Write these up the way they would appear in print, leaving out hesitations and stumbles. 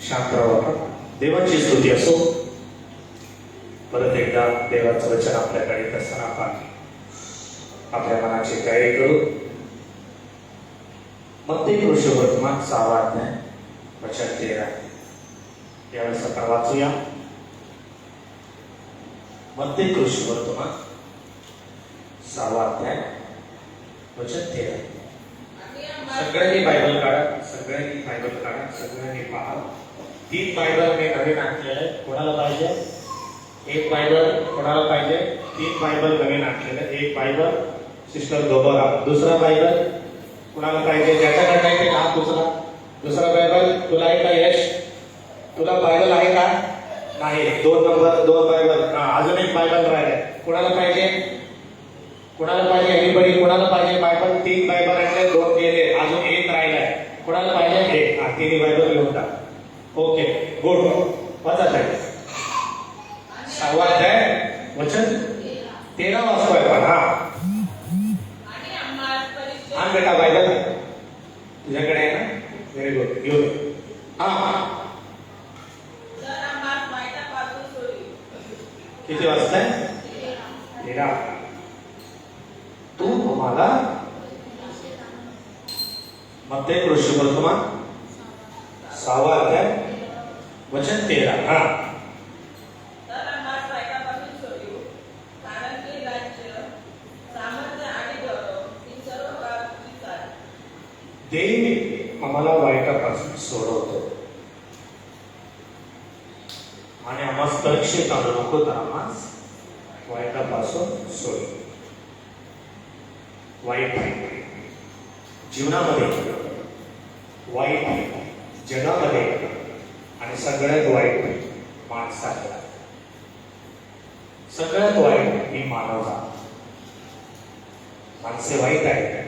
शांत राहा. देवाची स्तुती असो. परत एकदा देवाचं वचन आपल्याकडे येत असताना आपण आपल्या मनाची तयारी करू. मत्ती पुरुषवर्तमान 6 अध्याय वचन 13 यावेळेस आपण वाचूया. मत्ती पुरुषवर्तमान 6 अध्याय वचन 13. सगळ्यांनी बायबल काढा, सगळ्यांनी बायबल काढा, सगळ्यांनी पहा. 3 बायबल मी नवीन आणलेले. कोणाला पाहिजे? 1 बायबल. कोणाला पाहिजे? 3 बायबल नवीन आणलेले. 1 बायबल सिस्टर दोबरा. दुसरा बायबल कुणाला पाहिजे? ज्याच्याकडे नाही ते का दुसरा बायबल तुला आहे का यश? तुला बायबल आहे का? नाही. 2 बायबल. अजून 1 बायबल राहिले. कुणाला पाहिजे? कुणाला पाहिजे? एनीबडी? कुणाला पाहिजे बायबल? 3 बायबल आणले, 2 गेले, अजून 1 राहिलाय. कुणाला पाहिजे? 1. 3 बायबल घेऊन टाक. Okay, good. वाचा ताई. 6 अध्याय वचन 13 वाचतोय आपण. आण बेटा बायबल तुझ्याकडे आहे ना? Very good. घेऊन किती वाजताय? 13. तू आम्हाला मत्ती पुरुषवर्तमान 6 अध्याय वचन 13. देव आम्हाला वाईटापासून सोडवतो आणि आम्हाला सुरक्षित आणू नको, तर आम्हाला वाईटापासून सोडतो. वाईट जीवनामध्ये, वाईट जगामध्ये आणि सगळ्यात वाईट माणसाला. सगळ्यात वाईट ही मानवता. माणसे वाईट आहेत.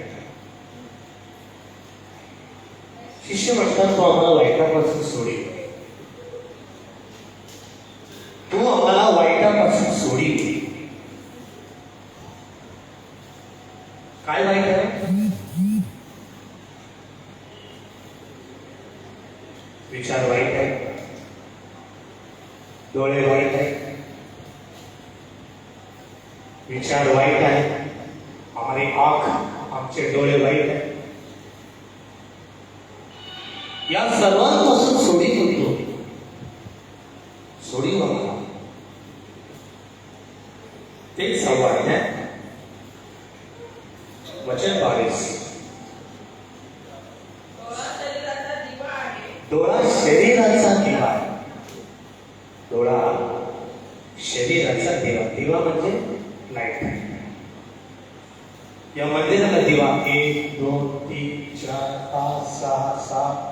शिष्य म्हणतात तू आम्हाला वाईटापासून सोडी. तू आम्हाला वाईटापासून सोडी. काय वाईट आहे? विचार वाईट आहे, डोळे वाईट आहे, विचार वाईट आहे, हमारी आंख, आमचे डोळे वाईट आहे. या सर्वांपासून सोडी होतो. सोडी व्हा. तेच 6 अध्याय वचन 22. डोळा शरीराचा दिवा आहे. डोळा शरीराचा दिवा. दिवा म्हणजे लाईट. या मंदिराला दिवा 1 2 3 4 5 6 7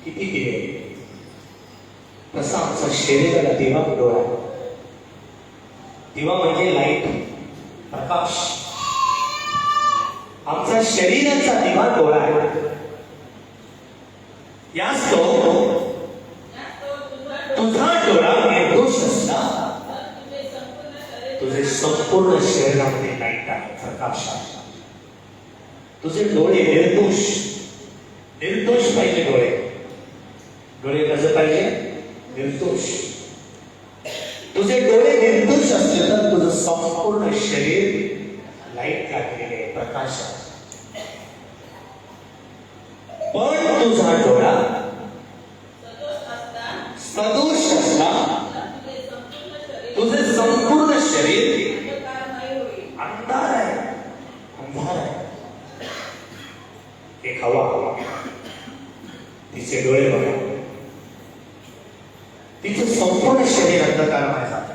किती दिवे? तसा आमचा शरीराला दिवा डोळा. दिवा म्हणजे लाईट, प्रकाश. आमचा शरीराचा दिवा डोळा आहे. याच तो तुझा डोळा निर्दोष असला, तुझे संपूर्ण शरीरामध्ये लाईट आहे, प्रकाश आहे. तुझे डोळे निर्दोष, निर्दोष पाहिजे डोळे. डोळे कसं पाहिजे? निर्दोष. तुझे डोळे निर्दोष असले तर तुझं संपूर्ण शरीर लाईट लागलेले आहे, प्रकाश आहे. पण तुझा डोळा सदोष असला, तुझे संपूर्ण शरीर अंधार आहे, अंधार आहे. एक हवा, तिचे डोळे बघा, तिचं संपूर्ण शरीर अंधकारमय झालं.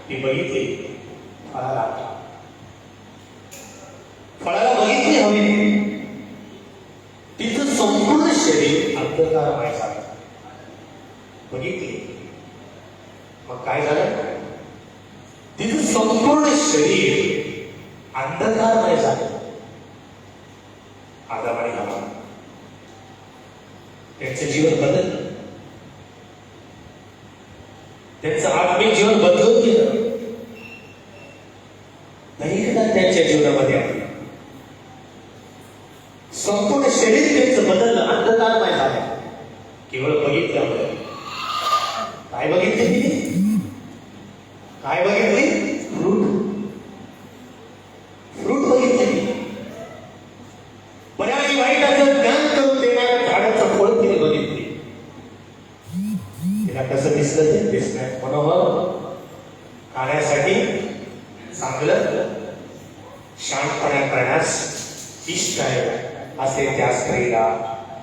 ती बघितली फळाला, फळाला बघितली हवी, तिचं संपूर्ण शरीर अंधकारमय झालं. बघितली, मग काय झालं? तिचं संपूर्ण शरीर अंधकारमय झालं. आदम आणि हवा, त्यांचं जीवन बदललं. त्यांचं आत्मिक जीवन बदलून गेलं. दहीघात त्यांच्या जीवनामध्ये आली. संपूर्ण शरीर त्यांचं बदललं, अंधकारमय झालं.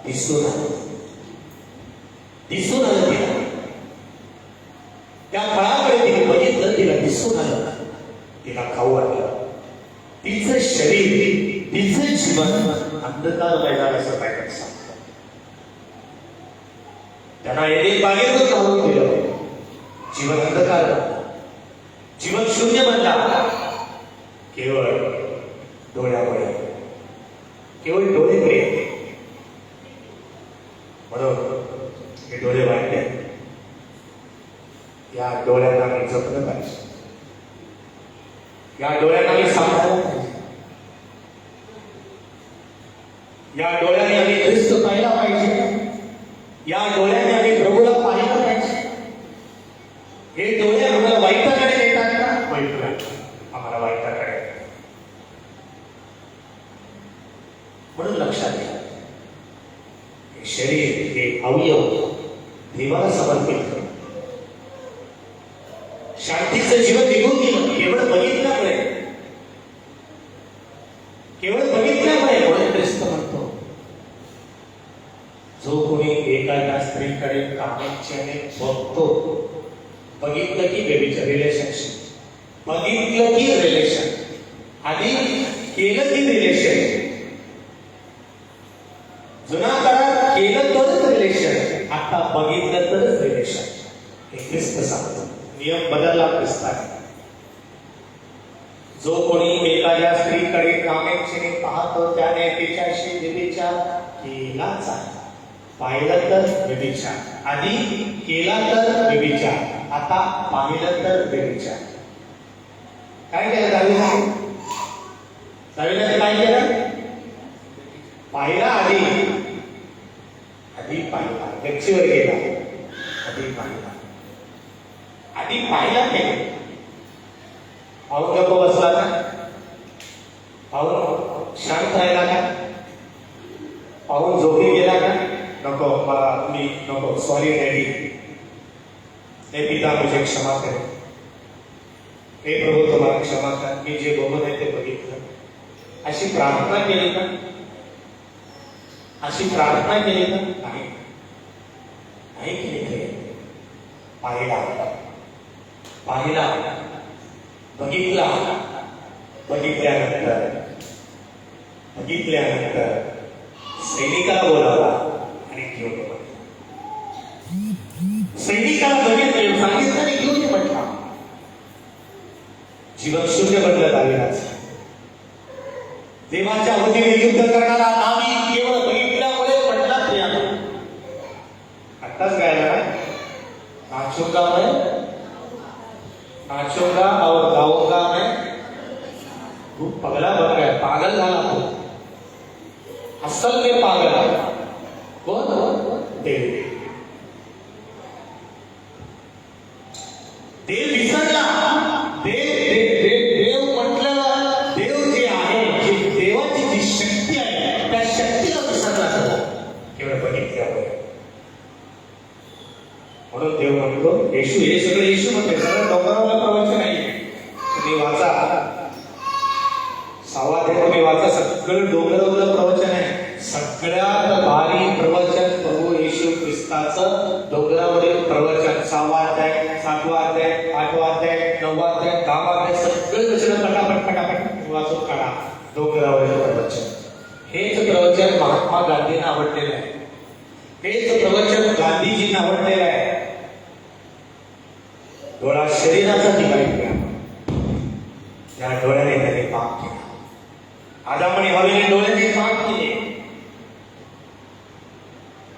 दिसून आलं तिला. त्या फळाकडे तिने बघितलं, तिला दिसून आलं, तिला खाऊ वाटलं. तिचं शरीर, तिचं जीवन अंधकारमय झाल्याचं बायबल सांगतं. त्यांना एदेन बागेतच घालून दिलं. जीवन अंधकार बनला, जीवन शून्य बनला. केवळ डोळ्यामुळे, केवळ डोळे प्रिय. म्हणून हे डोळे वाढले, या डोळ्यांना मी जपलं पाहिजे, या डोळ्यांना मी सांभाळलं पाहिजे, या डोळ्याने आम्ही ख्रिस्त पाहिला पाहिजे, या डोळ्याने आम्ही प्रभूला पाहिलं पाहिजे. हे डोळे आम्हाला वाईटाकडे नेतात का? वाईट आम्हाला वाईटाकडे. म्हणून लक्षात घ्या, हे शरीर, हे अवयव देवाला समर्पित करा. शांतीचं जीवन निघून गेलं केवळ बघितल्यामुळे, केवळ बघितल्यामुळे. म्हणून ख्रिस्त म्हणतो, जो कोणी एखाद्या स्त्रीकडे कामेच्छेने बघतो, बघितलं की बेबीचं रिलेशनशिप, बघितलं की रिलेशन, आधी केलं की रिलेशन. जुना काळात केलं तरच रिलेशन, आता बघितलं तरच रिलेशन. हे ख्रिस्त सांगतो. नियम बदलला ख्रिस्ताने. जो कोणी एखाद्या स्त्रीकडे कामेच्छेने पाहतो त्याने तिच्याशी व्यभिचार केलाच आहे. पाहिलं तर व्यभिचार, आधी केला तर व्यभिचार, आता पाहिलं तर व्यभिचार. काय केलं दावीदाने? दावीदाने काय केलं? पाहिला आधी, आधी पाहिला, गच्चीवर गेला, आधी पाहिला, आधी पाहिला नाही. पाहून गप्प बसला का? पाहून शांत राहिला का? पाहून झोपी गेला का? नको मला, मी नको, सॉरी डॅडी, हे पिता मुझे क्षमा करे, हे प्रभू तुम्हाला क्षमा कर, मी जे बोलत आहे ते बघितलं. अशी प्रार्थना केली का? अशी प्रार्थना केली का? नाही, नाही केली. पाहिला, पाहिला, बघितला, बघितल्यानंतर सैनिकाला बोलावला आणि घेऊन ये. सैनिकाला बघितलं, सांगितलं आणि घेऊन ये म्हटला. जीवन शून्य बनलं दावीदाचं. देवाच्या वतीने युद्ध करणारा दावीद केवळ बघितल्यामुळे म्हटला ते आत्ताच गायला ना, नाचूंगा और गाऊंगा मैं. खूप पगला बन गया, पागल झाला तो. असल में पागल. कोण? देव. देव विसरला. देव म्हटलं, देव जे आहे, जे देवाची जी शक्ती आहे त्या शक्तीला विसरला केवळ बघितल्यामुळे. म्हणून देव म्हणतो, येशू, हे सगळं येशू म्हणते. सगळं डोंगरावरला प्रवचन आहे. तुम्ही वाचा, 6वा अध्याय तुम्ही वाचा, सगळं डोंगरावरला प्रवचन आहे. सगळ्यात भारी प्रवचन प्रभू येशू ख्रिस्ताचं डोंगरावरील प्रवचन. 6वा अध्याय, 7वा अध्याय, 8वा अध्याय, 9वा अध्याय, 10वा अध्याय, सगळे वचन पटापट वाचून काढा. डोंगरावरील प्रवचन. हेच प्रवचन महात्मा गांधींना आवडलेलं आहे. हेच प्रवचन गांधीजींना आवडलेलं आहे. डोळा शरीराचा दिवाळी, या डोळ्याने त्याने पाप केला. आदम आणि हवेने डोळ्याने पाप केले.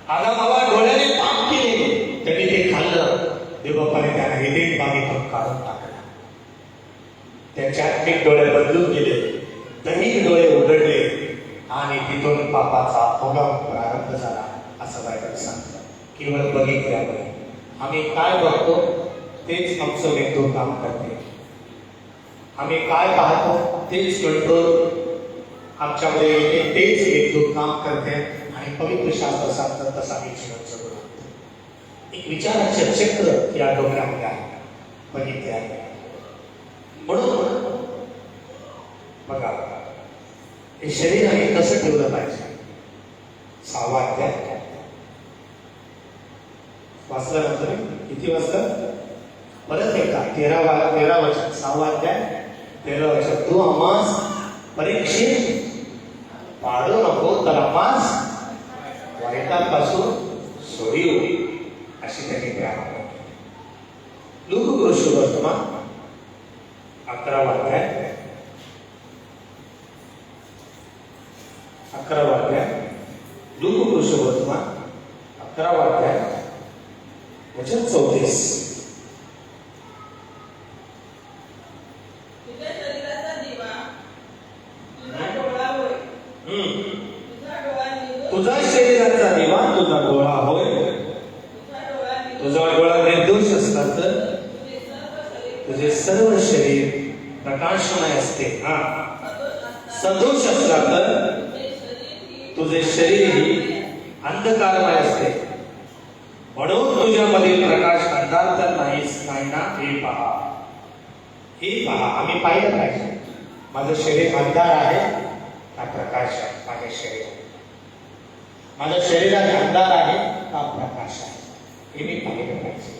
आदम हवा डोळ्याने पाप केले. त्यांनी ते खाल्लं. देवबापाने त्यांना एदेन बागेतून काढून टाकला. त्यांचे आत्मिक डोळे बदलून गेले, दैहिक डोळे उघडले आणि तिथून पापाचा उगम प्रारंभ झाला असं बायबल सांगतं. केवळ बघितल्यामुळे आम्ही काय बघतो तेच आमचं मेंदू काम करते. आम्ही काय पाहतो तेच कंट्रोल आमच्यामध्ये येते, तेच मेंदू काम करते आणि पवित्र शास्त्र सांगतात तसा मी जीवन जगू लागतो. एक विचाराचे चक्र या डोक्यामध्ये आहे, बघितले आहे. म्हणून बघा, हे शरीर आम्ही कसं ठेवलं पाहिजे. 6वा अध्याय वाचलं ना तुम्ही? किती वाजता? परत एकदा 13 वचन, 6वा अध्याय 13 वचन. तू आम्हास परीक्षेत पाडू नको, तर आम्हास वाईटापासून सोडीव, अशी त्यांनी प्रार्थना केली. लूका सुवर्तमान 11वा अध्याय 11वा अध्याय लूका सुवर्तमान 11वा अध्याय वचन 34. तुझा शरीराचा दिवा तुझा डोळा होय. तुझा डोळा निर्दोष असला तर तुझे सर्व शरीर प्रकाशमय असते. सदोष असला तर तुझे शरीरही अंधकारमय असते. म्हणून तुझ्यामधील प्रकाश अंधार तर नाही ना, हे पहा. हे पहा, आम्ही पाहिलं पाहिजे. माझं शरीर अंधार आहे का प्रकाश आहे? माझे शरीर, माझ्या शरीरात अंधार आहे का प्रकाश आहे? हे मी पाहिलं पाहिजे.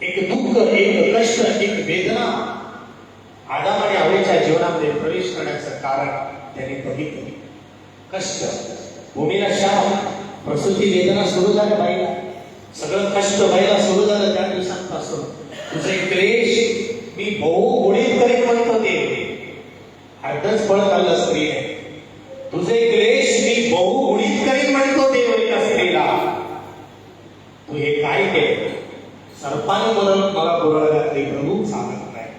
एक दुःख, एक कष्ट, एक वेदना आदाम आणि हव्वाच्या जीवनामध्ये प्रवेश करण्याचं कारण त्यांनी बघितलं. कष्ट, भूमीला शाप, प्रसूती वेदना सुरू झाल्या बाईला. सगळं कष्ट बाईला सुरू झालं त्या दिवसांपासून. तुझे क्लेश मी बहुगुणित करीत म्हणतो देव. अर्धच फळ खाल्लं स्त्रीने. तुझे क्लेश मी बहुगुणित करीत म्हणतो देव एका स्त्रीला. तू हे काय केलं? सर्पाने मला बोलायला घातली, प्रभू सांगत नाही.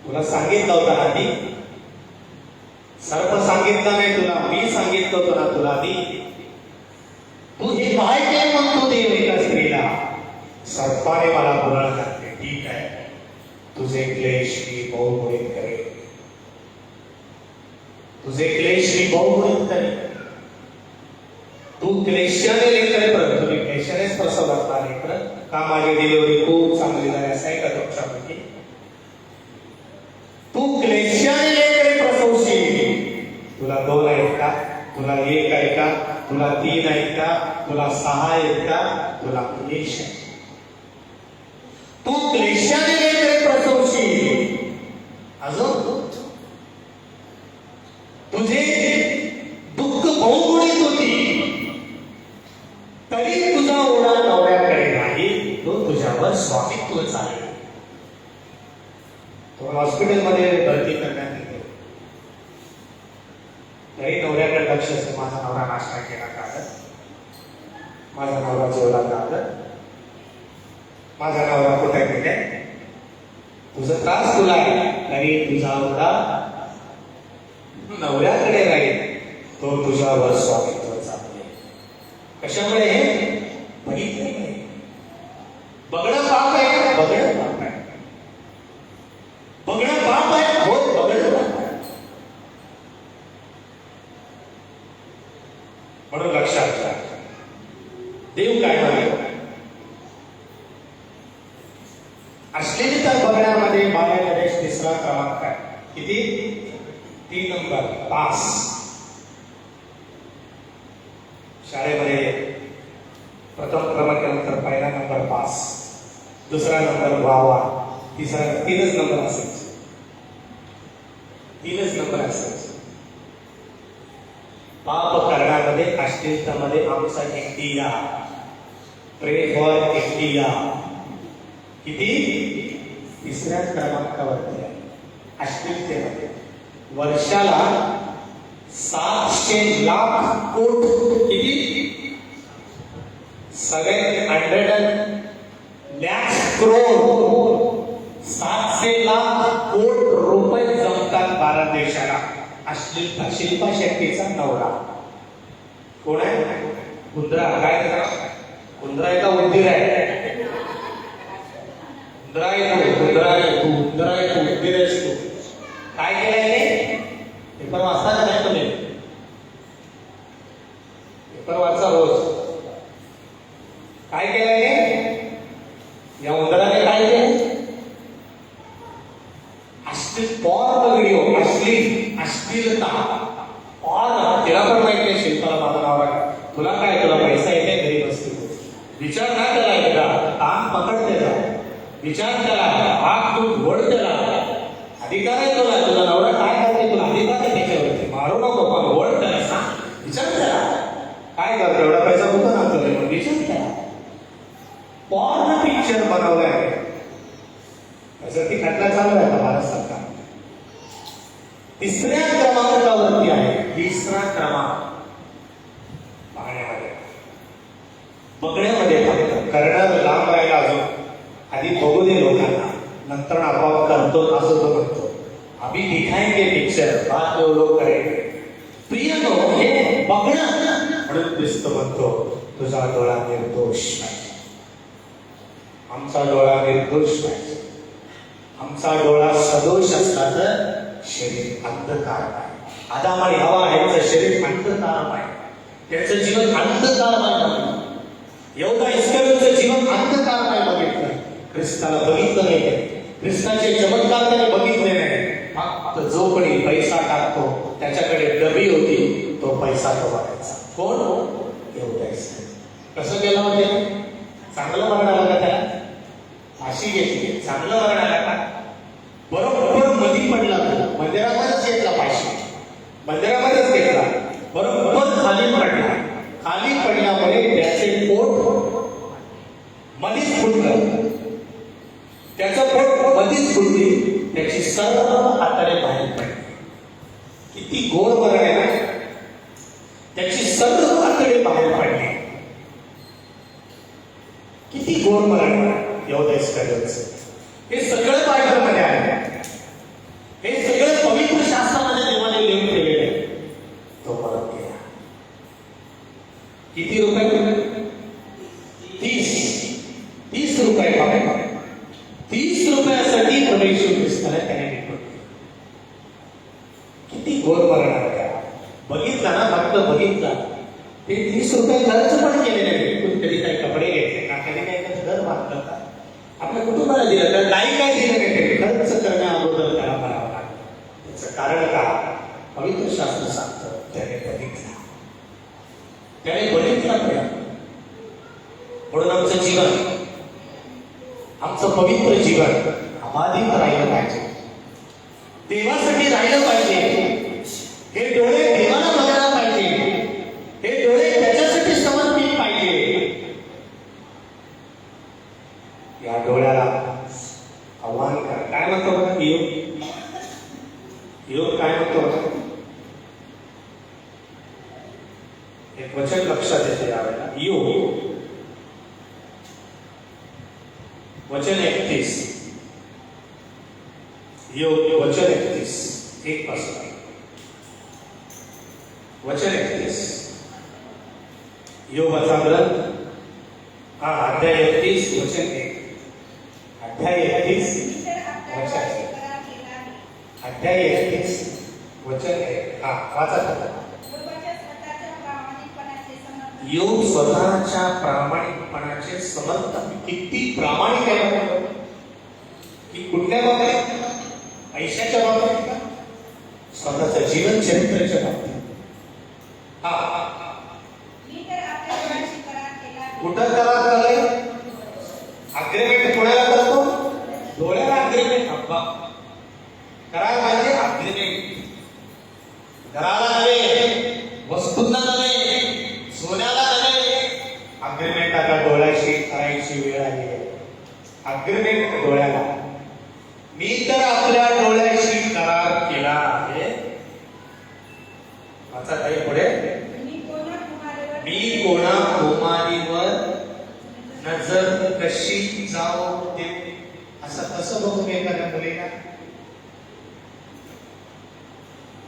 तुला सांगितलं होतं आधी. सर्प सांगितलं नाही तुला, मी सांगितलं होतं ना तुला आधी. तू हे काय केलं म्हणतो देव एका स्त्रीला. सर्पाने मला बोलायला घातले. ठीक आहे, तुझे क्लेश मी बहुगुणित करेन. तुझे क्लेश मी बहुगुणित करेन. तू क्लेशाने लेकर, परंतु मी क्लेशानेच प्रसव लागता लेकर. का माझी डिलिव्हरी खूप चांगली झाली असं आहे का तुमच्यापैकी? तू क्लेशाने लेकर प्रसवशील. तुला 2 आहेत का? तुला 1 आहे का? तुला 3 आहेत का? तुला 6 आहेत का? तुला क्लेश आहे. तू क्लेशाने लेकर प्रसवशील. अजून तुझे दुःख बहुगुणित होती, तरी तुझा ओढा नवऱ्याकडे नाही, तो तुझ्यावर स्वामित्व चालेल. तो हॉस्पिटलमध्ये भरती करण्यात येते, तरी नवऱ्याकडे लक्ष असते. माझा नवरा नाश्ता केला का? माझा नवरा जेवला का? माझा नवरा कुठे गेले? तुझा त्रास तुला आहे, तरी तुझा ओढा नवऱ्याकडे राहील, तो तुझ्यावर स्वामित्व चालले. कशामुळे? बघितलं नाही. बघणं पाप आहे का? बघणं पाप आहे. बघणं पाप आहे. हो, बघणं पाप आहे. म्हणून लक्षात घ्या, देव काय म्हणाले? अश्लीलता बघण्यामध्ये बांगलादेश 3रा क्रमांक आहे. किती? 3 नंबर, पास. शाळेमध्ये प्रथम क्रमांकानंतर पहिला नंबर पास, दुसरा नंबर वावा, तिसरा 3च नंबर असायचे. 3च नंबर असायचे. पाप करण्यामध्ये, अश्लीलतामध्ये आमचा इंडिया, प्रे फॉर इंडिया किती? 3ऱ्या क्रमांकावरती आहे. अश्लीलतेमध्ये वर्षाला 700 लाख कोट, किती? 700 लाख करोड, 700 लाख कोट रुपये जमतात भारत देशाला. अश्लीलता. शिल्पा शेट्टीचा नवरा कोण आहे? कुंद्रा. काय करा? कुंद्रा आहे का उंदीर आहे? कुंद्रा आहे तू, कुंद्रा आहे तू, कुंद्रा आहे तू, उंदीर आहेस तू. काय केलंय? पेपर वाचता का नाही तुम्ही? पेपर वाचा रोज. काय केलंय या उंदराने? काय केलं? अश्लील पॉर्न व्हिडिओ, अश्लीलता, शिल्पाला माझा नाव आहे, तुला काय, तुला पैसा येते घरी बसते. विचार ना त्याला एकदा, कान पकड त्याला, विचार त्याला, हात तू घोड त्याला. अधिकार आहे तुला, तुझा नवरा काय करते तुला अधिकार आहे त्याच्यावरती. मारू नको पण घोड त्याला, सांग, विचार त्याला काय करतो, एवढा पैसा कुठं आणतोय, विचार त्याला. पॉर्न पिक्चर बनवलाय त्यासाठी खटला चालू आहे भारत सरकार. तिसऱ्या क्रमांकावरती आहे, तिसरा क्रमांक पाहण्यामध्ये, बघण्यामध्ये फक्त. करणं लांब राहिला अजून, आधी बघू दे लोकांना, नंतर आपोआप करतो असं तो म्हणतो. अभी दिखाएंगे पिक्चर, बात वो लोग करेंगे. प्रिय नो, हे बघणं म्हणून ख्रिस्त म्हणतो तुझा डोळा निर्दोष पाहिजे, आमचा डोळा निर्दोष पाहिजे. आमचा डोळा सदोष असला तर शरीर अंधकार पाहिजे. आदाम आणि हवा यांचं शरीर अंधकार पाहिजे, त्यांचं जीवन अंधकार पाहिजे. एवढा इस्करियोतचं जीवन अंधकार नाही बघितलं, ख्रिस्ताला बघितलं नाही, ख्रिस्ताचे चमत्कार त्याने बघितले नाही. फक्त जो कोणी पैसा टाकतो त्याच्याकडे डबी होती, तो पैसा तो वाढायचा. कोण? एवढा इस्करियोत. कसं केलं होते? चांगलं मरण आलं का त्याला? फाशी घेतली, चांगलं मरण आलं का? बरोबर मधी पडला, मंदिरामध्येच घेतला फाशी, मंदिरामध्येच घेतला, बरोबर खाली पडला. खाली पडल्यामुळे त्याचे पोट मधीच फुटलं, त्याचं पोट मधीच फुटली, त्याची सर्व आतडे बाहेर पडली. किती गोड मरण आहे ना, त्याची सर्व आतडे बाहेर पडली. किती गोड मरण एवढं इस्करियोतचं. हे सगळं बायबलमध्ये आहे, हे सगळं पवित्र शास्त्रामध्ये देवाने लिहून ठेवलेलं आहे. तो मरण केला. किती रुपये? 30 रुपये पाहिजे. 30 रुपयासाठी प्रभू येशू ख्रिस्ताला त्याने विकून. किती गोड मरण आहे त्याला. बघितला ना, फक्त बघितला. ते 30 रुपये खर्च पण केले नाही. कधी काही कपडे घेतले का, कधी काही घर बांधलं का, आपल्या कुटुंबाला दिलं तर काय दिलं नाही. खर्च करण्या अगोदर त्याला करावं लागतं. त्याचं कारण का? पवित्र शास्त्र सांगतं त्याने बघितला, त्याने बघितलं प्रेम. म्हणून आमचं जीवन, आमचं पवित्र जीवन अबाधित राहिलं पाहिजे, देवासाठी राहिलं पाहिजे. हे डोळे देवाला बघायला पाहिजे, हे डोळे त्याच्यासाठी समर्पित पाहिजे. या डोळ्याला आव्हान करा. काय म्हणतो बघा योग काय म्हणतो? एक वचन लक्षात येते यावेळेला. योग वचन 31, योग वचन 31 1 पासून. वचन 31 योगाचा ग्रंथ, हा अध्याय 31 वचन 1. अध्याय 31 वचन 1. अध्याय 31 वचन 1. हा वाचा. योग स्वतःच्या प्रामाणिकपणाचे समर्थन. किती प्रामाणिक आहे की कुठल्या बाबतीत? पैशाच्या बाबतीत का? स्वतःच्या जीवन चरित्राच्या बाबतीत. कुठं करार केलंय? अग्रीमेंट कोणाला करतो? डोळ्याला अग्रीमेंट. करार म्हणजे अग्रीमेंट. घराला नव्हे, वस्तूंना नव्हे, सोन्याला नव्हे. अग्रीमेंट आता डोळ्याशी करायची वेळ आली आहे. अग्रीमेंट डोळ्याला. मी तर आपल्या डोळ्याशी करार केला आहे. आता काही पुढे, मी कोणा कुमारीवर नजर कशी जाऊ दे. असं कसं बघू मी एखाद्या मुलीला?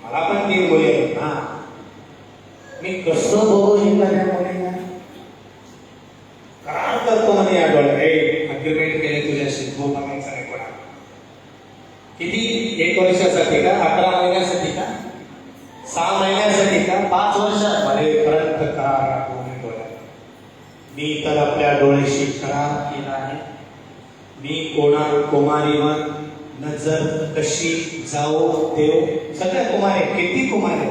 मला पण 3 मुली आहेत ना, मी कसं बघू एखाद्या मुलीला? करार करतो म्हणे या डोळ्यात. अग्रीमेंट केले तुझ्याशी, तो बघायचा नाही कोणा. किती? 1 वर्षासाठी का? 11 महिन्यासाठी का? 6 महिन्यासाठी का? 5 वर्षापर्यंत करार राखून डोळ्यात. मी तर आपल्या डोळ्याशी करार केला आहे. मी कोणा कुमारीवर नजर कशी जाऊ देऊ. सगळ्या कुमारे, किती कुमारे?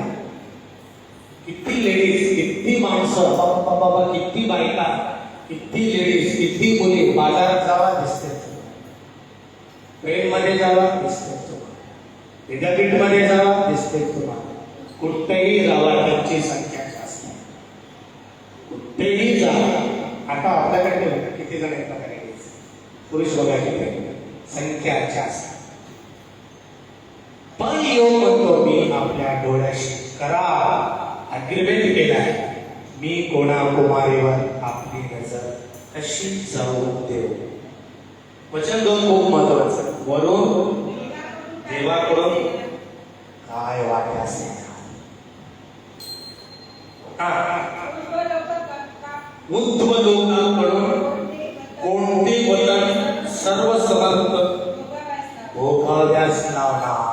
किती लेडीज, किती माणसं, बाबा बाबा किती बायका, किती लेडीज, किती मुली बाजारात जावा दिसते, ट्रेनमध्ये जावा दिसते तुम्हाला, विद्यापीठमध्ये जावा दिसते तुम्हाला, कुठेही जावा त्यांची संख्या जास्त आहे. कुठेही जा. आता आपल्याकडे किती जण येतात पुरुष बघा किती संख्या जास्त. पण योग म्हणतो मी आपल्या डोळ्याशी करार अग्रीमेंट केलाय, मी कोणा कुमारीवर आपली नजर कशी जाऊ देऊ. वचन दोन खूप महत्वाचं. वरून देवाकडून काय वाट्यास उद्धव लोकांकडून कोणते वचन सर्व समर्थ भोगाव्यास लावणार.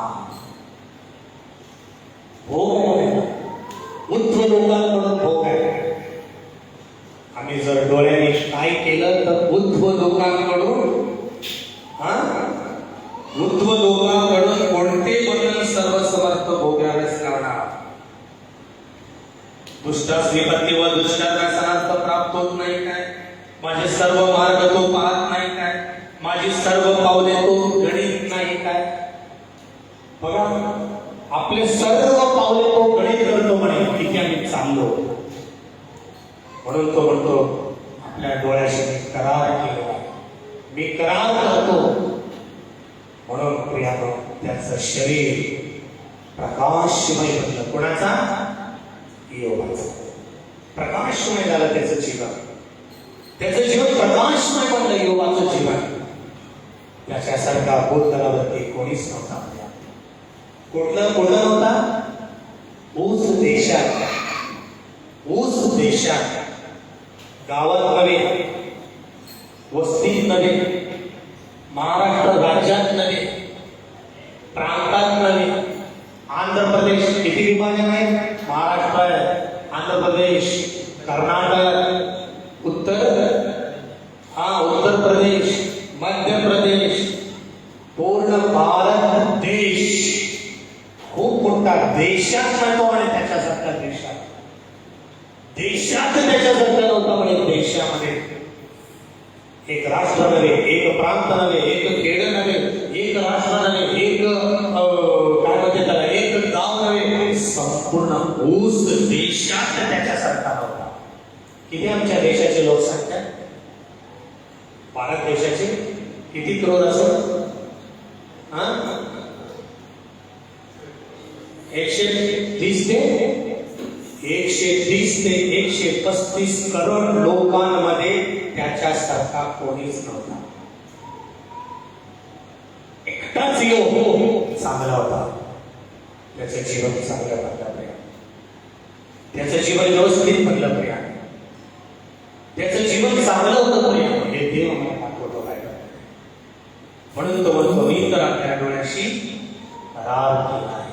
भोग उद्धव लोकांकडून भोग आहे. आम्ही जर डोळ्याने काय केलं तर उद्धव लोकांकडून उद्धव लोकांकडून कोणते वचन सर्व समर्थ भोगाव्यास लावणार. दुष्टास विपत्ती व दुष्टाचा सनार्थ प्राप्त होत नाही काय. माझे सर्व मार्ग तो पाहत नाही काय. माझी सर्व पावले तो गणित नाही काय. बघा आपले सर्व पावले तो गणित करतो म्हणे किती आम्ही चाललो. म्हणून तो म्हणतो आपल्या डोळ्याशी मी करार केला, मी करार करतो. म्हणून प्रियानो त्याचं शरीर प्रकाशमय बनलं. कोणाचा? योगाचा. प्रकाशमय झालं त्याचं जीवन. त्याचं जीवन प्रकाशमय बनलं. योगाचं जीवन. त्याच्यासारखा भूतलावरती कोणीच नव्हता. कुठलं नव्हता? ऊस देशात गावात नव्हे, वस्तीत नव्हे, महाराष्ट्र राज्यात नव्हे, प्रांतात नव्हे. आंध्र प्रदेश किती विभाजन आहे? महाराष्ट्र आहे, आंध्र प्रदेश, कर्नाटक, उत्तर प्रदेश, मध्य प्रदेश, पूर्ण भारत देश खूप मोठा. देशात नव्हतो आणि त्याच्यासारखा देशात त्याच्यासारखा नव्हता म्हणे. देशामध्ये एक राष्ट्र नव्हे, एक प्रांत नव्हे, एक खेड नव्हे, एक राष्ट्र नव्हे, एक काय म्हणते त्याला, एक गाव नव्हे, संपूर्ण ऊस देशात त्याच्यासारखा नव्हता. किती आमच्या देशाची लोकसंख्या? भारत देशाची किती करोड असेल? 130 ते 135 करोड लोकांमध्ये त्याच्यासारखा कोणीच नव्हता. एकटाच योग चांगला होता. त्याचं जीवन चांगलं बनलं प्रिया. त्याचं जीवन व्यवस्थित बनलं प्रिया. त्याचं जीवन चांगलं होतं प्रिया. हे देव मला दाखवतो काय. म्हणून तो म्हणतो मी तर आपल्या डोळ्याशी करार केला आहे.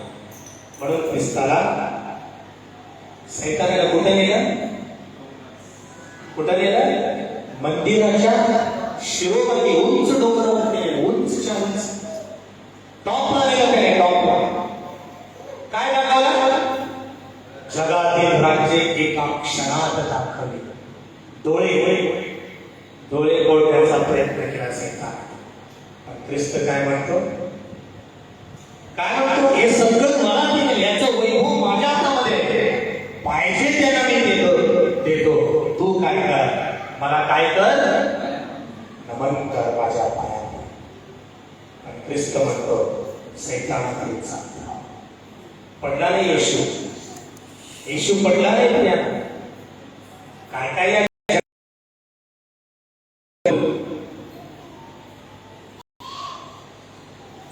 म्हणून ख्रिस्ताला सैतानाला कुठे नेलं? मंदिराच्या शिरोमध्ये उंच डोंगरावर नेलं. उंचच्या उंच टॉपला नेलं त्याने. टॉपला काय दाखवलं? जगातील राज्य एका क्षणात दाखवले. डोळे ओळखण्याचा प्रयत्न केला सैतान. ख्रिस्त काय म्हणतो? हे सगळं मला दिलं, याचं वैभव माझ्या हातामध्ये. पाहिजे त्याला मी देतो. तू काय कर, मला काय कर, नमन कर माझ्या पायाला. आणि ख्रिस्त म्हणतो सैतानाकडे चालला. पडला नाही येशू पडला नाही. काय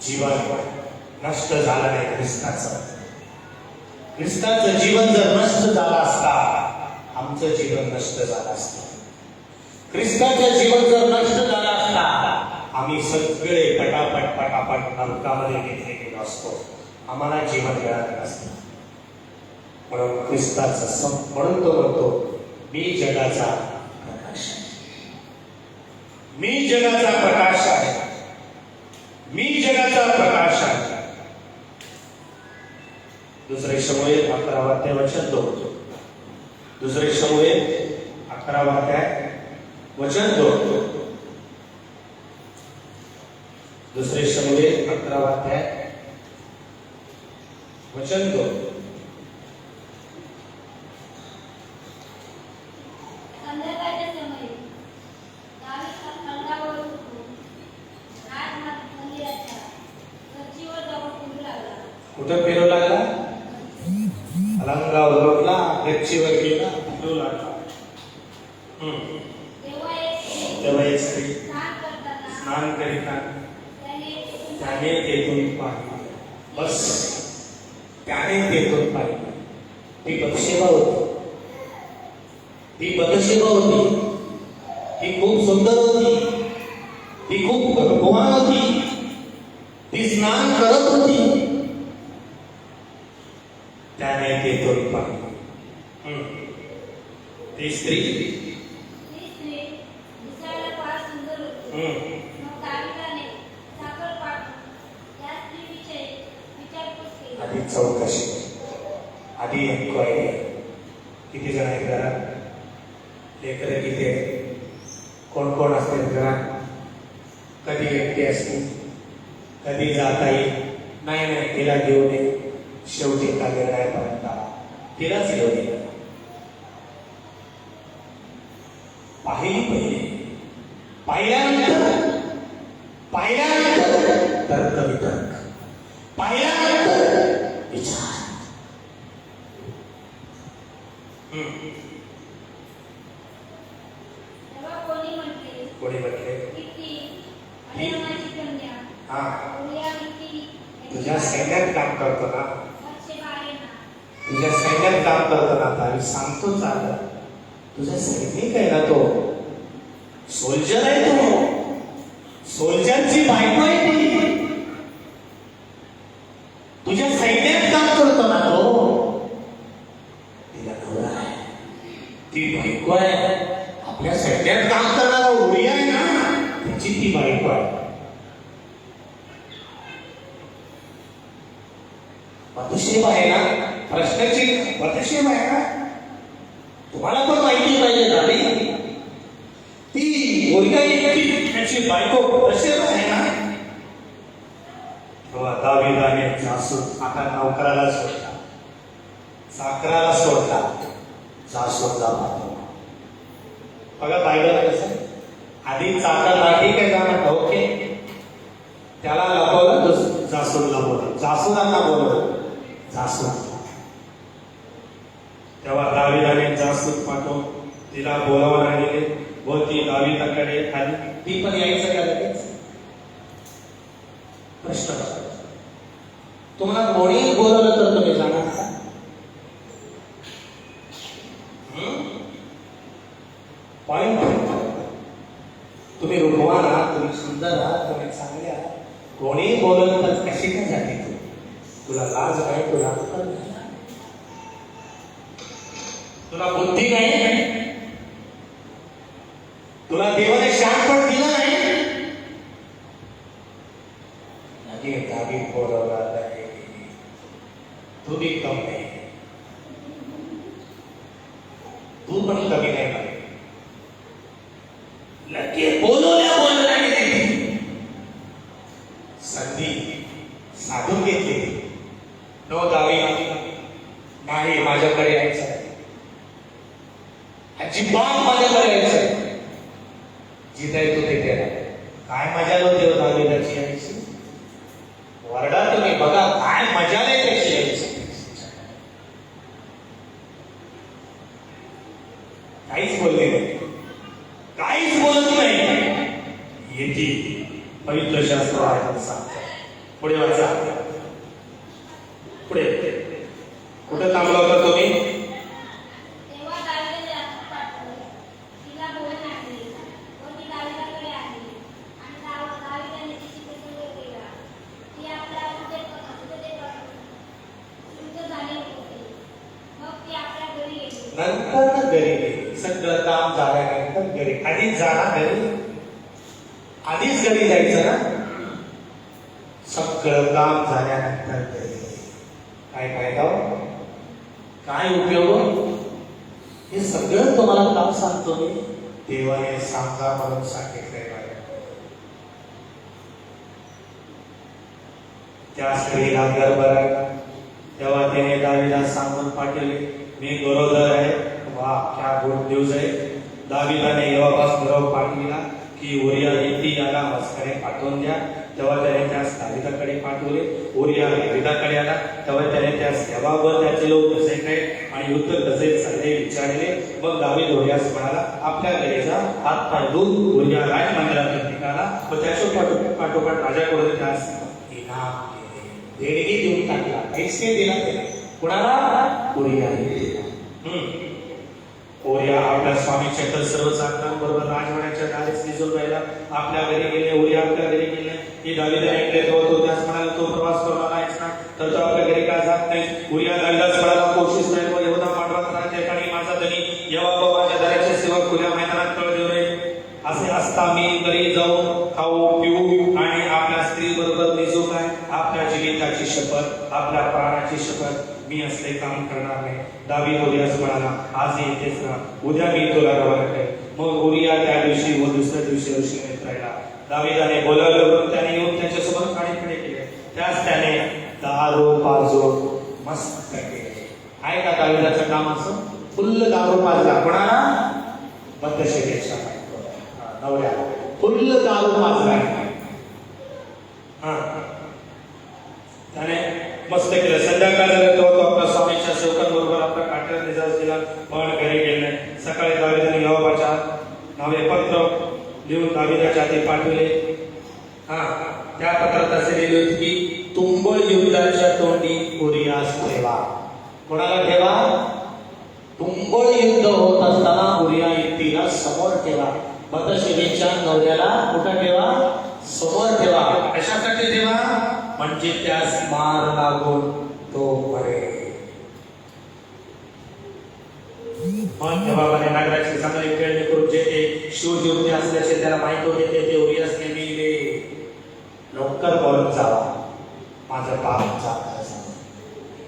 जीवन नष्ट झालं नाही ख्रिस्ताचं जीवन जर नष्ट झालं असता, आमचं जीवन नष्ट झालं असतं. ख्रिस्ताचं जीवन जर नष्ट झालं असता, आम्ही सगळे पटापट नरकामध्ये घेतले गेलो असतो. आम्हाला जीवन मिळालं नसतं. म्हणून ख्रिस्ताचं म्हणून तो म्हणतो मी जगाचा प्रकाश आहे. मी जगाचा प्रकाश आहे. मी जगाचा प्रकाश आहे. दुसरे शमूएल 11 वचन 2. दुसरे शमुएल 11 अध्याय वचन 2. दुसरे शमुएल 11 अध्याय वचन 2. संध्याकाळच्या समयी दावीद खंडावर उठून मंदिराच्या गच्चीवर जाऊन फिरू लागला. कुठं फिरू लागला? अलंगावर लोटला, गच्चीवर गेला, फिरू लागला. तेव्हा एक स्त्री स्नान करीताना त्याने तेथून पाहिलं. बस त्याने तेथून पाहिलं. ती बत्शेबा होती. ती बत्शेबा होती. ती खूप सुंदर होती. ती खूप भगवान होती. ती स्नान करत होती. त्याने तेथून पाहिलं. ती स्त्री दिसायला फार सुंदर होती. मग दावीदाने साखर पाठवून त्या स्त्रीविषयी विचारपूस केली. आधी चौकशी, आधी एन्क्वायरी. किती जण आहेत घरात? लेकरं किती आहेत? कोण कोण असते घरात? कधी एकटी असते, कधी जाता येईल. नाही तिला घेऊन ये. शेवटी का निर्णयापर्यंत आला, तिलाच घेऊन ये. पाहिल्यानंतर तर्क, पाहिल्यानंतर विचार. तेव्हा कोणी म्हटले की ती अय्यामाची कन्या उरियाची तुझ्या सैन्यात काम करतो ना, बत्शेबा आहे ना. तुझ्या सैन्यात काम करतो ना. तारी सांगतो चालत. तुझा सैनिक आहे ना, तो सोल्जर आहे. तो सोल्जरची बायको आहे. ती तुझ्या सैन्यात काम करतो ना, तो तिला नवरा आहे. ती बायको आहे. आपल्या सैन्यात काम करणारा उरिया आहे ना, त्याची ती बायको आहे. बत्शेबा आहे ना, प्रश्नाची बत्शेबा आहे ना. तुम्हाला पण माहिती पाहिजे झाली. ती उरिया त्याची बायको बत्शेबा आहे ना. तेव्हा दावीदाने जासूस आता नोकराला सोडला, चाकराला सोडला. जासूस जातो. बघा बायबल कसं. आधी चाकर लाठी काय जाणार ओके, त्याला लपवलं, जासूस लपवलं, जासूसांना बोलवलं, जासूस. तेव्हा दावीदाने जासूस पाठवून तिला बोलावून आणले. व ती दावीदाकडे आली. ती पण यायचं का लगेच? प्रश्न तुम्हाला कोणी बोलवलं तर तुम्ही जाणार का? पॉइंट. तुम्ही रूपवान आहात, तुम्ही सुंदर आहात, तुम्ही चांगले आहात. कोणी बोलवलं तर कशी काय झाली? तुला लाज नाही, तुला अक्कल नाही, तुला बुद्धी नाही, तुला देवाने शहाणपण दिलं नाही. दावी बोलवला नाही. तू बी कम नाही, तू पण कमी नाही पाहिजे. लगेच बोलवल्या संधी साधून घेतली. नो दावी नाही, माझ्याकडे यायचं अजिबात, माझ्याकडे यायचं. जिथे येतो तिथे काय मजा होते दावीदाची यायची. वरडा तुम्ही बघा काय मजा नाही त्याची यायची. काहीच बोलले नाही, काहीच बोलत नाही. येते पवित्र शास्त्र सांगतात. पुढे वाचा. पुढे कुठे थांबला होता तुम्ही? तेव्हा दावीदाने जासूस पाठवले, तिला बोलून आणले व ती दावीदाकडे आली. आणि दावीदाने तिची प्रसंग केला. ती आपल्या असुदेपासून शुद्ध झाली होती. मग ती आपल्या घरी गेली. नंतर घरी गेली. सगळं काम झाल्यानंतर घरी. आधीच जाणार घरी, आधीच घरी जायचं ना. सगळं काम झाल्यानंतर घरी. काय फायदा, काय उपयोग? हे सगळं तुम्हाला का सांगतो मी? देवाने सांगा म्हणून सांगितलंय मला. त्या स्त्रीला गर्भ राहिला तेव्हा त्याने दावीला सांगून पाठवले, मी गरोदर आहे. वा, क्या गुड न्यूज आहे. दावीदाने योवाबास गर्भ पाठविला की उरिया येती याला मस्करे पाठवून द्या. तेव्हा त्याने त्यास दावीदाकडे पाठवले. उरिया दावीदाकडे आला तेव्हा त्याने त्यास देवावर त्याचे लोक कसे काय आणि युद्ध कसे चालले विचारले. मग दावीद उरियास म्हणाला, आपल्या घरी जा, हात पाय धुवून उरिया राजमंदिरात निघाला व त्याच्या पाठोपाठ राजाकडून त्यास इनाम देणगी देऊन टाकला. पैसे दिला त्याने कुणाला? उरियाने दिला. उरिया आपल्या स्वामीच्या सर्व चाकरांबरोबर राजवाड्याच्या दारीस निजून राहिला. आपल्या घरी गेले. उरिया आपल्या घरी गेले. ही दावीदाने ऐकले तेव्हा तो त्यास म्हणाला, तो प्रवास करून आलायस ना, तर तो आपल्या घरी का जात नाही? उरिया दावीदास म्हणाला, कोशिश नाही व एवढा पाठवत राहते आणि माझा धनी यहोवा माझ्या दाराच्या सेवा खुल्या मैदानात तळ देऊ नये. असे असता मी घरी जाऊन खाऊ पिऊ आणि आपल्या स्त्री बरोबर निजू काय? आपल्या जीविताची शपथ, आपल्या प्राणाची शपथ, मी असले काम करणार नाही. दावीद उरियास म्हणाला, आज येतेच ना, उद्या मी तुला रवाना करेन. मग उरिया त्या दिवशी व दुसऱ्या दिवशी यरूशलेमेत राहिला. दावीदाने बोलावलं, त्याने येऊन त्याच्यासोबत खाणे केले. त्यास त्याने दारू पाजो मस्त केले. आहे का दावीदाचं काम असं? फुल्ल दारू पाजला. कोणाला? बद्धशेबेच्या नवऱ्या फुल्ल दारू पाजला. त्याने मस्त केलं. संध्याकाळ झालं तेव्हा तो आपल्या स्वामीच्या सेवकांबरोबर आपल्या काठ्यावर निजास दिला पण घरी गेले. सकाळी दावीदाने यहोवाच्या नावे पत्र लिहून दावीदाच्या हाती पाठवले. त्या पत्रात असे लिहिले होते की तुंबळ युद्धाच्या तोंडी उरियास ठेवा. कोणाला ठेवा? तुंबळ युद्ध होत असताना उरिया येतीला समोर ठेवा. बद्धशेबेच्या नवऱ्याला कुठं ठेवा? समोर ठेवा. कशासाठी ठेवा? म्हणजे त्यास मार लागून तो मरेल. पण बाबाने नगराची चांगली खेळणी करून जे ते शिवयोद्धे असल्याचे त्याला माहित होते ते उरियासने लिहिले, लवकर पळून जावा, माझं पाप जात.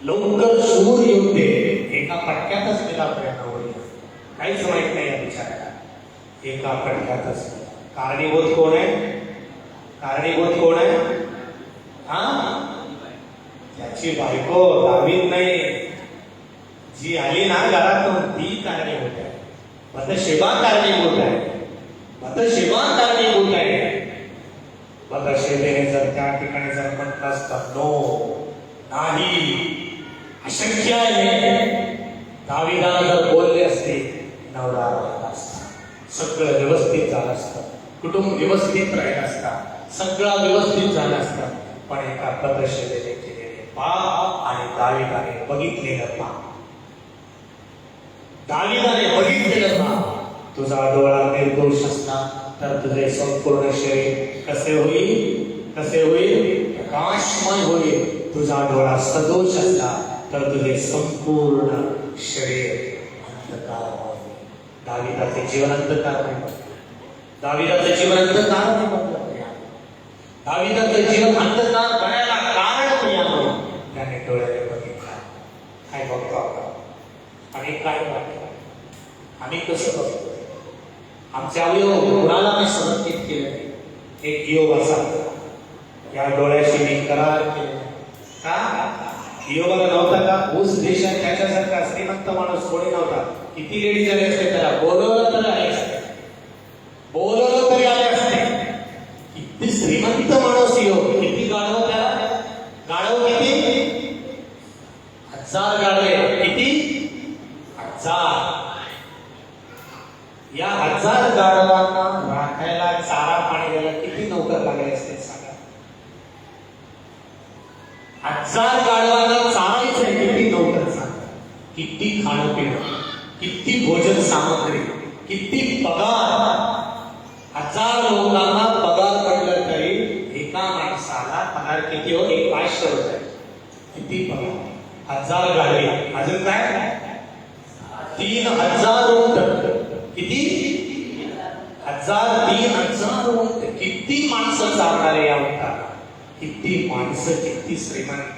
लवकर शूर योद्धे एका फटक्यातच मेला आपल्याला उरिया. काहीच माहित नाही या बिचाऱ्याला. एका फटक्यातच. कारणीभूत कोण आहे? कारणीभूत कोण आहे? त्याची बायको दावीद नाही. जी आली ना घरातून ती कारणीभूत आहे. बद्धशेबा कारणीभूत आहे. बद्धशेबा कारणीभूत आहे. बद्धशेबेने जर त्या ठिकाणी जर म्हटलं असतं नो, नाही, अशक्य आहे, दावीदाला जर बोलले असते, नवरा राहिला असता, सगळं व्यवस्थित झालं असतं, कुटुंब व्यवस्थित राहिलं असता, सगळं व्यवस्थित झालं असतं. पण एका बद्धशेबेने केलेले पाप आणि दावीदाने बघितलेलं पाप, दावीदाने बघितलेलं पाप. तुझा डोळा निर्दोष असला तर तुझे संपूर्ण शरीर कसे होईल? कसे होईल? प्रकाशमय होईल. तुझा डोळा सदोष असला तर तुझे संपूर्ण शरीर अंधकार होईल. दावीदाचे जीवन अंधकार नाही बनलं. दावीदाचं जीवन अंधकार नाही बनलं. दावीदाचं जीवन अंधकार बनायला कारण मिळालं. त्याने डोळ्याने बघितला. काय बघतो आपण? आणि काय बघतो? आम्ही कसं बघतो? आमचे अवयव कुणाला मी समर्पित केले. एक योग असा, या डोळ्याशी मी करार केला. का? योगाला नव्हता का? ऊस देशात त्याच्यासारखा श्रीमंत माणूस कोणी नव्हता. किती लेडी झाले असते त्याला? बोलवलं तर आले असते. बोलवलं तरी आले असते. किती श्रीमंत माणूस योग. किती गाढव त्याला? गाढव किती? 1000 गाढवे. किती? 1000. या 1000 गाढवांना राखायला, चारा पाणी द्यायला किती नोकर लागले असते सांगा. 1000 गाढवांना चारायचं किती नोकर सांगा. किती खाणं पिणं, किती भोजन सामग्री, किती पगार. 1000 लोकांना पगार पडलं तरी एका माणसाला पगार किती हो? 500 रुपये. किती पगार? 1000 गाढवे. अजून काय? 3000 उंट. किती? 3000 उंट. किती माणसं चालणारे या उंटाला. किती माणसं, किती श्रीमंत.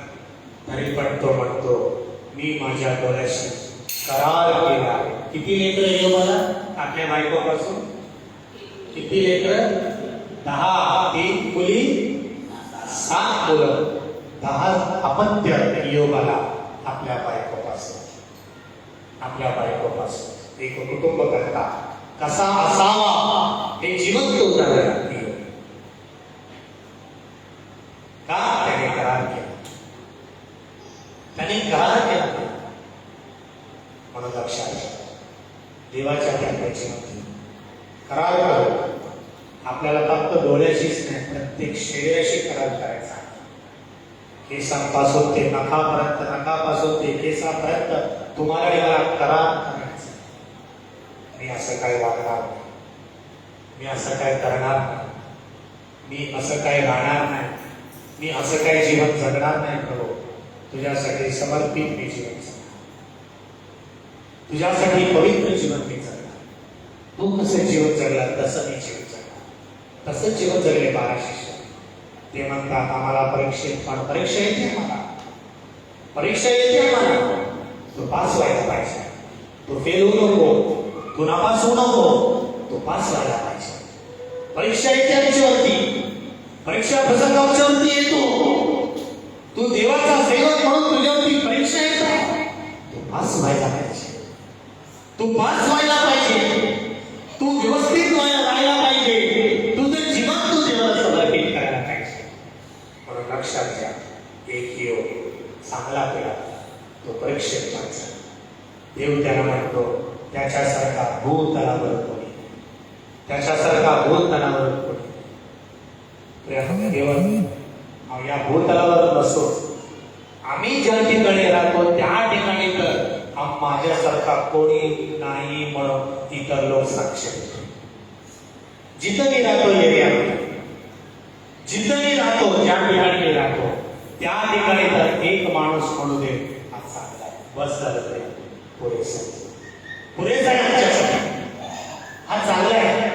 तरी पण तो म्हणतो मी माझ्या डोळ्याशी करार केला. किती लेकर योगाला आपल्या बायकोपासून? किती लेकर? 10. 3 मुली 7 मुलं, 10 अपत्य योगाला आपल्या बायकोपासून. आपल्या बायकोपासून एक कुटुंब करता कसा असावा हे जिवंत उदाहरण योग. का? त्याने करार केला. त्याने करार केला म्हणून लक्षात घ्या. देवाच्या त्याची करार करू. आपल्याला फक्त डोळ्याशीच नाही, प्रत्येक शरीराशी करार करायचा. केसांपासून ते नखापर्यंत, नखापासून ते केसापर्यंत तुम्हाला मला करार करायचा. मी असं काय वागणार नाही, मी असं काय करणार नाही, मी असं काय राहणार नाही, मी असं काय जीवन जगणार नाही. प्रभू तुझ्यासाठी समर्पित मी जीवन जगणार, तुझ्यासाठी पवित्र जीवन मी जगणार. तू कसं जीवन जगला तसं मी जीवन जगणार. तसं जीवन जगले 12 शिष्य. ते म्हणतात आम्हाला परीक्षा येते, आम्हाला परीक्षा येते, आम्हाला तू पास व्हायला पाहिजे, तू फेल होऊ नको, तू नापास होऊ नको, तू पास व्हायला पाहिजे. परीक्षा येते आमच्यावरती, परीक्षा प्रसंग आमच्यावरती येतो. तू देवाचा सेवक म्हणून तुझ्यावरती परीक्षा येते. तू पास व्हायला पाहिजे, तू पास व्हायला पाहिजे, तू व्यवस्थित राहायला पाहिजे, तुझं जीवन तू देवाला समर्पित करायला पाहिजे. म्हणून लक्षात घ्या, एक योग चांगला केला तो परीक्षेत माणसा. देव त्याला म्हणतो त्याच्यासारखा भूतलावर कोणी, त्याच्यासारखा भूतलावर कोणी. देव या भूतलावर नसो, आम्ही ज्या ठिकाणी राहतो त्या ठिकाणी तर माझ्यासारखा कोणी नाही म्हणून इतर लोक साक्ष देतो. जिथं मी राहतो एरियामध्ये, जिथं मी राहतो, ज्या ठिकाणी मी राहतो त्या ठिकाणी तर एक माणूस म्हणू दे हा चांगला आहे, बस झालं तरी पुरेसा आहे आमच्यासाठी. हा चांगला आहे,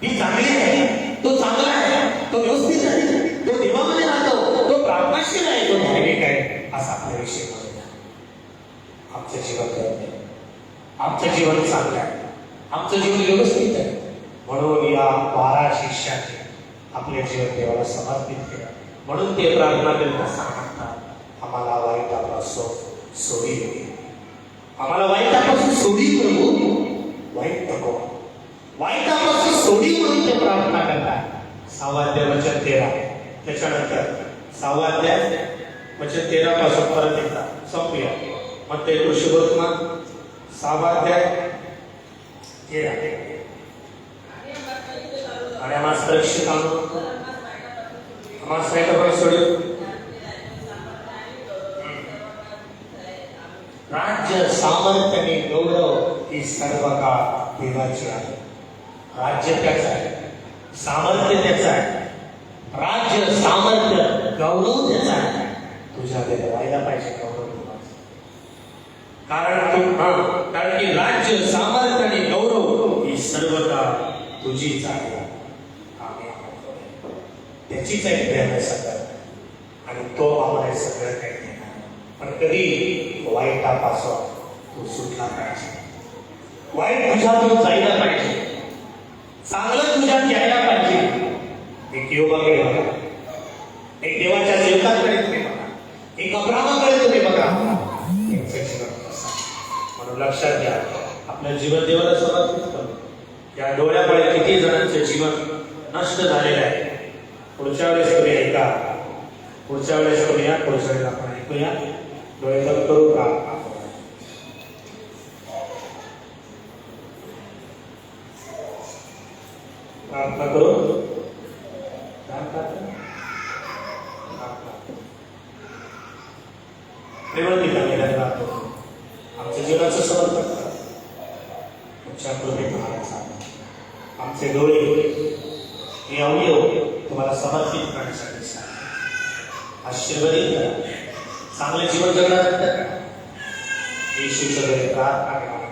ही चांगली आहे, तो चांगला आहे, तो व्यवस्थित आहे, तो देवामध्ये राहतो, तो प्रार्थनाशील आहे, तो धार्मिक आहे, असा आपल्या विषय म्हणूया. आमचं जीवन धन्य, आमचं जीवन चांगलं आहे, आमचं जीवन व्यवस्थित आहे. म्हणून या 12 शिष्यांनी आपले जीवन देवाला समर्पित केलं. म्हणून ते प्रार्थना करीत सांगतात आम्हाला वाईटापासून सोडी दे, आम्हाला वाईटापासून सोडी प्रभू, वाईट नको, वाईटापासून सोडी म्हणून ते प्रार्थना करतात. 6 अध्याय वचन 13. त्याच्यानंतर 6 अध्याय वचन 13 पासून परत एकदा संपूया. मग ते कृष्णवर्तमान 6 अध्याय 13. आणि आम्हाला सुरक्षित आणून आम्हाला साईटवर सोडून राज्य, सामर्थ्य आणि गौरव ही सर्व काळ देवाची आहे. राज्य त्याचं आहे, सामर्थ्य त्याचं आहे, राज्य, सामर्थ्य, गौरव त्याचा आहे. तुझ्याकडे व्हायला पाहिजे गौरव देवाचा. कारण की राज्य, सामर्थ्य आणि गौरव ही सर्व काळ तुझीच आहे. त्याचीच एक प्रेम आहे सगळं, आणि तो आम्हाला सगळं काही देणार. पण कधी वाईटापासून तू सुटला पाहिजे, वाईट तुझ्यातून जायला पाहिजे, चांगलं तुझ्यात यायला पाहिजे. एक योगाकडे बघा, एक देवाच्या सेवकांकडे तुम्ही बघा, एक अब्रामाकडे तुम्ही बघा. म्हणून लक्षात घ्या, आपलं जीवन देवाला समर्पित करू. या डोळ्यामुळे किती जणांचं जीवन नष्ट झालेलं आहे. पुढच्या वेळेस तुम्ही ऐका, पुढच्या वेळेस तुम्ही या, पुढच्या वेळेस आपण ऐकूया. डोळे बंद करू का? प्रार्थना करू. आमच्या जीवनाचं समर्पण करा. तुमच्या कृपेत आमचे डोळे हे अवयव तुम्हाला समर्पित करण्यासाठी आशीर्वादित करा. चांगलं जीवन जगण्यानंतर येशूच्या घरी प्रार्थना करा.